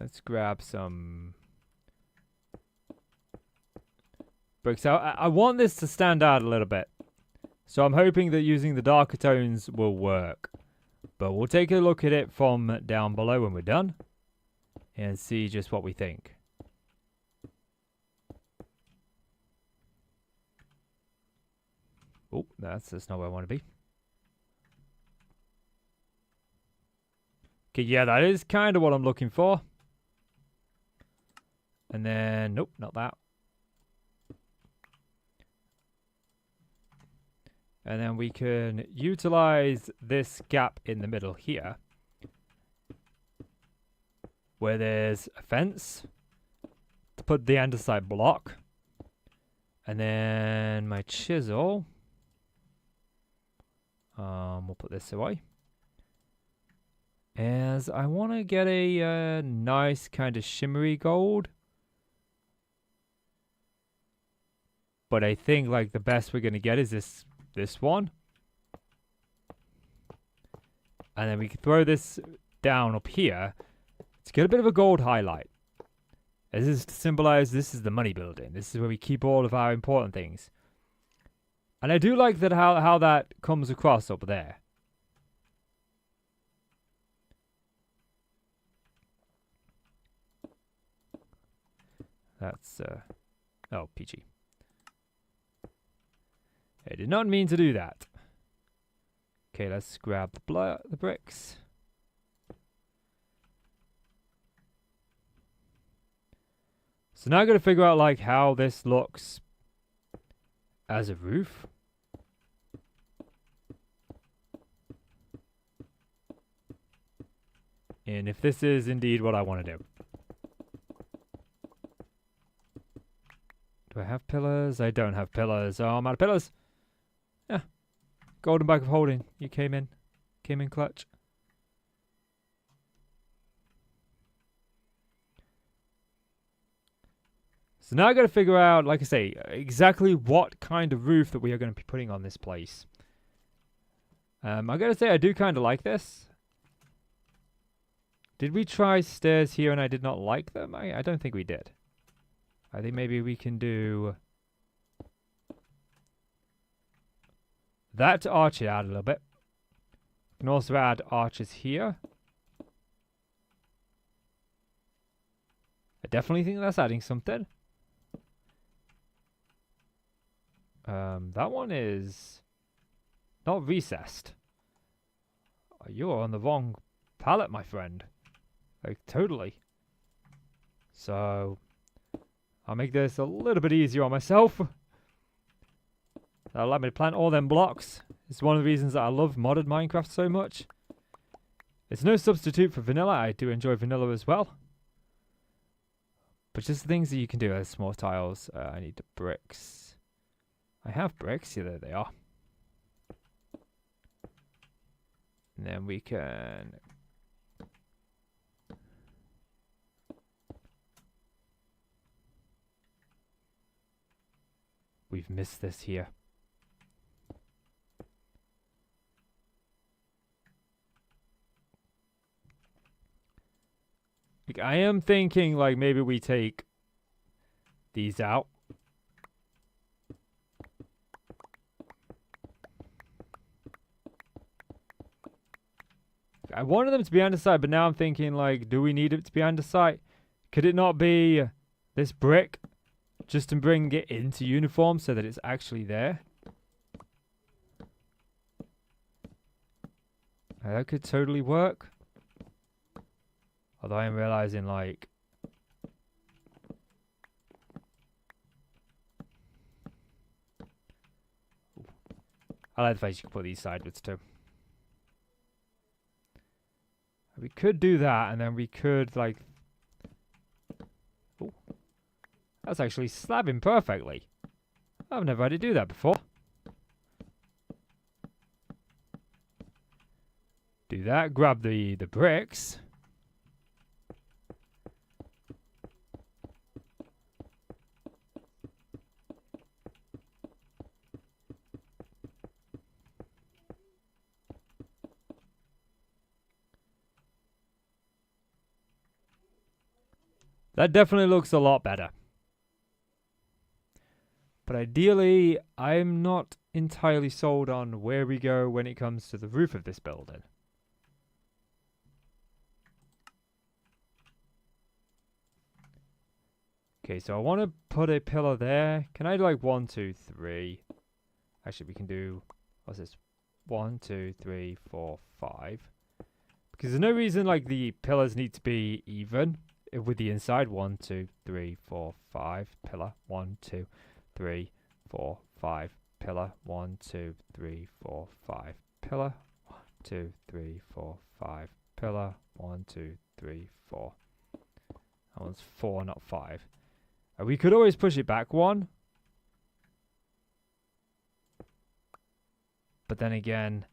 Let's grab some bricks out. I want this to stand out a little bit. So I'm hoping that using the darker tones will work. But we'll take a look at it from down below when we're done. And see just what we think. Oh, that's not where I want to be. Okay, yeah, that is kind of what I'm looking for. And then, nope, not that. And then we can utilize this gap in the middle here, where there's a fence, to put the andesite block. And then my chisel, we'll put this away. As I want to get a nice kind of shimmery gold. But I think like the best we're going to get is this one. And then we can throw this down up here to get a bit of a gold highlight. This is to symbolize this is the money building. This is where we keep all of our important things. And I do like that how that comes across up there. That's oh, peachy. I did not mean to do that. Okay, let's grab the bricks. So now I got to figure out like how this looks as a roof. And if this is indeed what I want to do. Do I have pillars? I don't have pillars. Oh, I'm out of pillars. Yeah. Golden bag of holding. You came in clutch. So now I got to figure out, like I say, exactly what kind of roof that we are going to be putting on this place. I got to say, I do kind of like this. Did we try stairs here and I did not like them? I don't think we did. I think maybe we can do that to arch it out a little bit. We can also add arches here. I definitely think that's adding something. That one is not recessed. You're on the wrong palette, my friend. Like, totally. So, I'll make this a little bit easier on myself. That'll allow me to plant all them blocks. It's one of the reasons that I love modded Minecraft so much. It's no substitute for vanilla. I do enjoy vanilla as well. But just the things that you can do as small tiles. I need the bricks. I have bricks. Yeah, there they are. And then we can... We've missed this here. Like, I am thinking like maybe we take these out. I wanted them to be underside, but now I'm thinking like, do we need it to be underside? Could it not be this brick just to bring it into uniform so that it's actually there? That could totally work. Although I'm realizing like I like the fact you can put these sideways too. We could do that, and then we could like... Oh, that's actually slabbing perfectly. I've never had to do that before. Do that, grab the bricks. That definitely looks a lot better. But ideally, I'm not entirely sold on where we go when it comes to the roof of this building. Okay, so I want to put a pillar there. Can I do like 1, 2, 3? Actually, we can do, what's this? 1, 2, 3, 4, 5. Because there's no reason like the pillars need to be even with the inside. 1, 2, 3, 4, 5 pillar. 1, 2, 3, 4, 5 pillar. 1, 2, 3, 4, 5 pillar. 1, 2, 3, 4, 5 pillar. 1, 2, 3, 4. That one's 4, not 5. We could always push it back 1. But then again,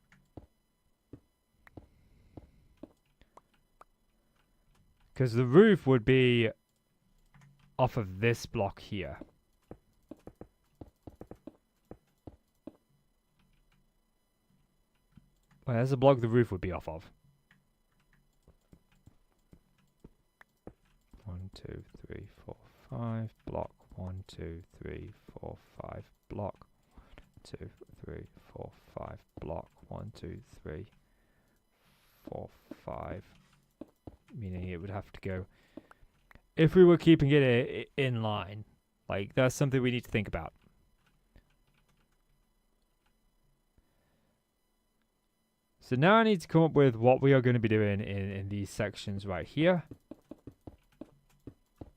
because the roof would be off of this block here. Well, there's a block the roof would be off of. 1, 2, 3, 4, 5 block. 1, 2, 3, 4, 5 block. 1, 2, 3, 4, 5 block. 1, 2, 3, 4, 5. Meaning it would have to go, if we were keeping it in line, like that's something we need to think about. So now I need to come up with what we are going to be doing in these sections right here.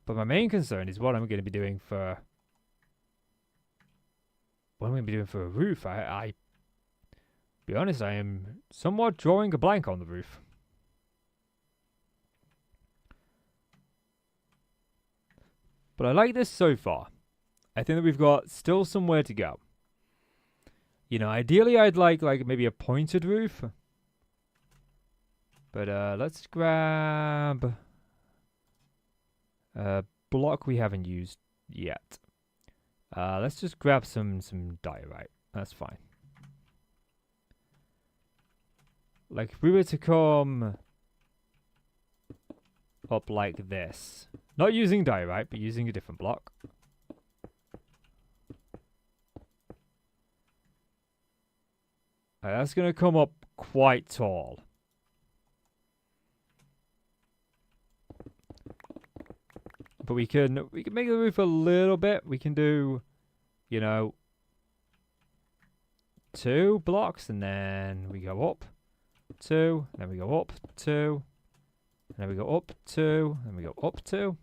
But my main concern is what I'm going to be doing for... What I'm going to be doing for a roof. I be honest, I am somewhat drawing a blank on the roof. But I like this so far. I think that we've got still somewhere to go. You know, ideally I'd like maybe a pointed roof. But let's grab a block we haven't used yet. Let's just grab some diorite. That's fine. Like if we were to come up like this, not using diorite, but using a different block. That's going to come up quite tall. But we can make the roof a little bit. We can do, you know, 2 blocks, and then we go up 2, and then we go up 2, and then we go up 2, and we go up 2.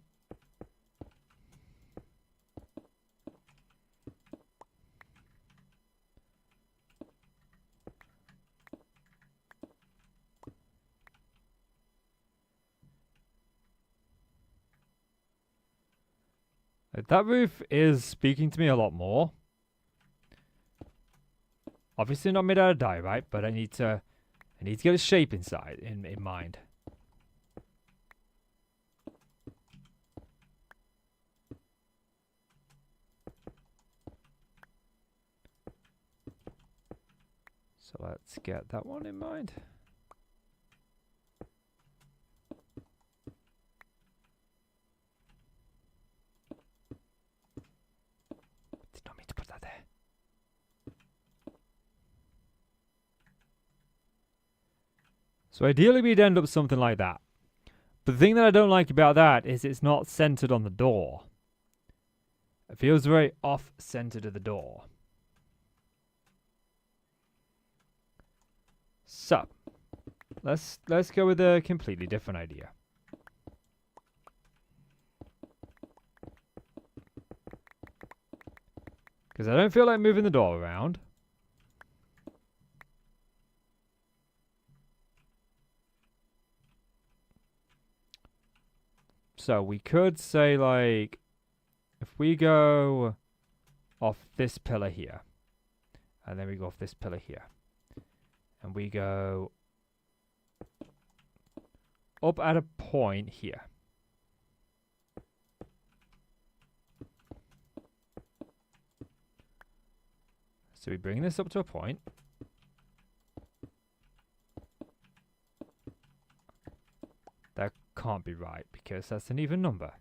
That roof is speaking to me a lot more. Obviously not made out of diorite, but I need to get a shape inside in mind. So let's get that one in mind. Did not mean to put that there. So ideally we'd end up something like that. But the thing that I don't like about that is it's not centered on the door. It feels very off-centered of the door. So, let's go with a completely different idea. Because I don't feel like moving the door around. So we could say, like, if we go off this pillar here, and then we go off this pillar here, and we go up at a point here. So we bring this up to a point. That can't be right because that's an even number.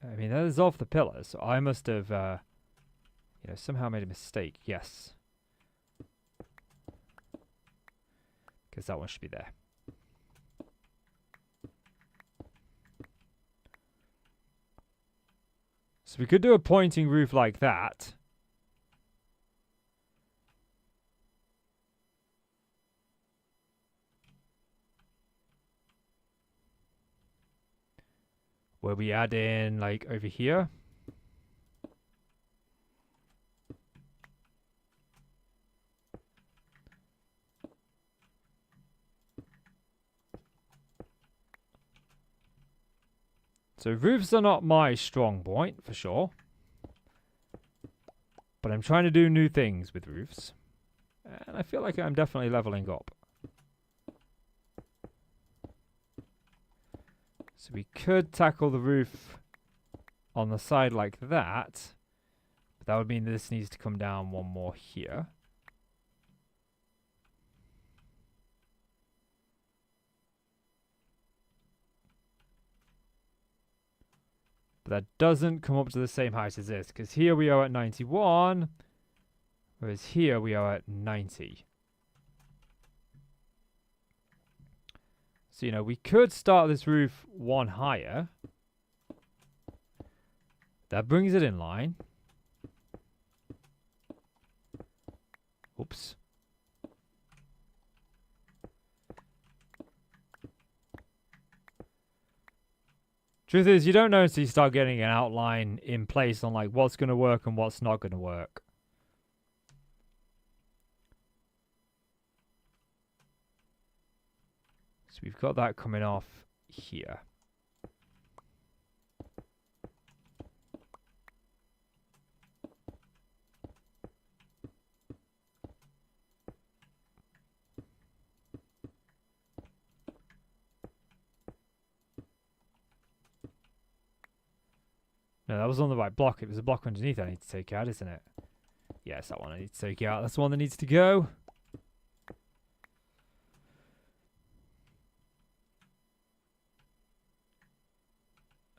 I mean, that is off the pillar, so I must have, you know, somehow made a mistake. Yes. Because that one should be there. So we could do a pointing roof like that. Where we add in, like, over here. So roofs are not my strong point, for sure. But I'm trying to do new things with roofs. And I feel like I'm definitely leveling up. So we could tackle the roof on the side like that. But that would mean this needs to come down one more here. But that doesn't come up to the same height as this, because here we are at 91, whereas here we are at 90. So, you know, we could start this roof one higher. That brings it in line. Oops. Truth is, you don't know until you start getting an outline in place on like what's going to work and what's not going to work. So we've got that coming off here. No, that was on the right block. It was a block underneath I need to take out, isn't it? Yes, that one I need to take out. That's the one that needs to go.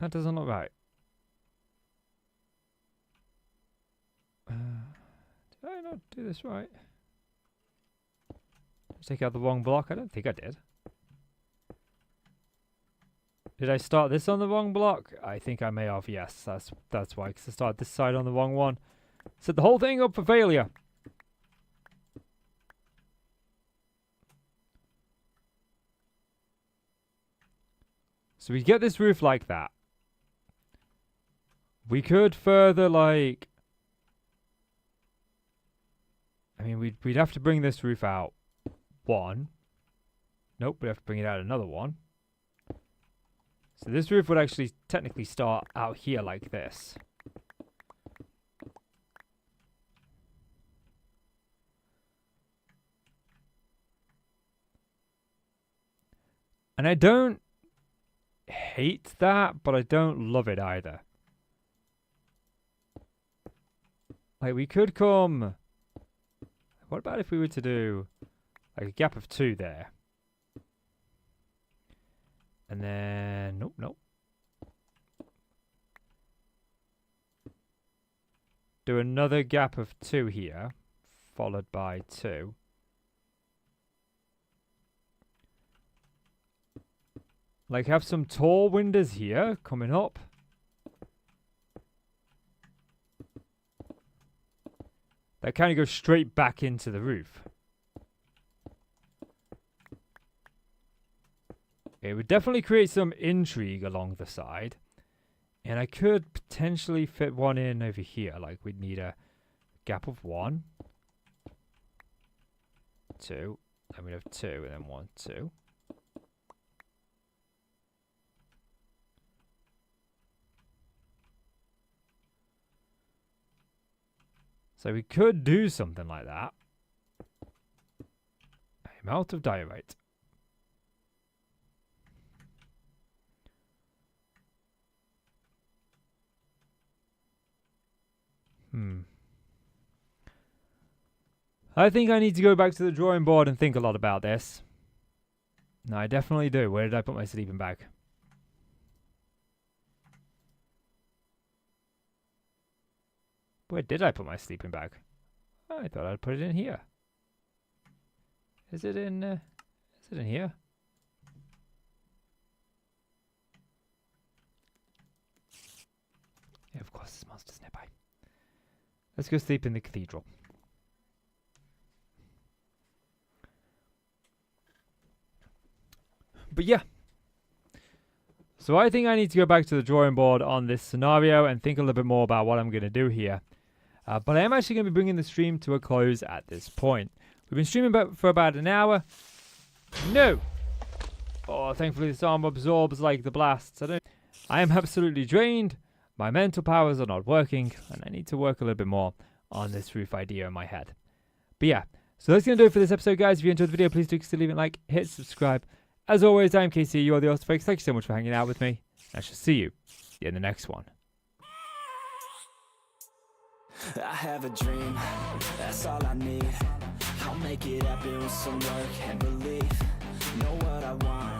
That doesn't look right. Did I not do this right? Take out the wrong block? I don't think I did. Did I start this on the wrong block? I think I may have. Yes, that's why. Because I started this side on the wrong one. Set the whole thing up for failure. So we get this roof like that. We could further like... I mean, we'd have to bring this roof out one. Nope, we have to bring it out another one. So this roof would actually technically start out here like this. And I don't hate that, but I don't love it either. Like, we could come... What about if we were to do like a gap of 2 there? And then... Nope. Do another gap of 2 here, followed by 2. Like, have some tall windows here coming up. That kind of goes straight back into the roof. It would definitely create some intrigue along the side. And I could potentially fit one in over here. Like, we'd need a gap of 1. 2. Then we'd have 2, and then 1, 2. So we could do something like that. I'm out of diorite. I think I need to go back to the drawing board and think a lot about this. No, I definitely do. Where did I put my sleeping bag? Where did I put my sleeping bag? I thought I'd put it in here. Is it in here? Yeah, of course, this monster's nearby. Let's go sleep in the cathedral. But yeah. So I think I need to go back to the drawing board on this scenario and think a little bit more about what I'm going to do here. But I am actually going to be bringing the stream to a close at this point. We've been streaming for about an hour. No! Oh, thankfully this arm absorbs like the blasts. I am absolutely drained. My mental powers are not working. And I need to work a little bit more on this roof idea in my head. But yeah. So that's going to do it for this episode, guys. If you enjoyed the video, please do consider leaving a like, hit subscribe. As always, I'm KC. You are the awesome folks. Thank you so much for hanging out with me. I shall see you in the next one. I have a dream, that's all I need. I'll make it happen with some work and belief. Know what I want,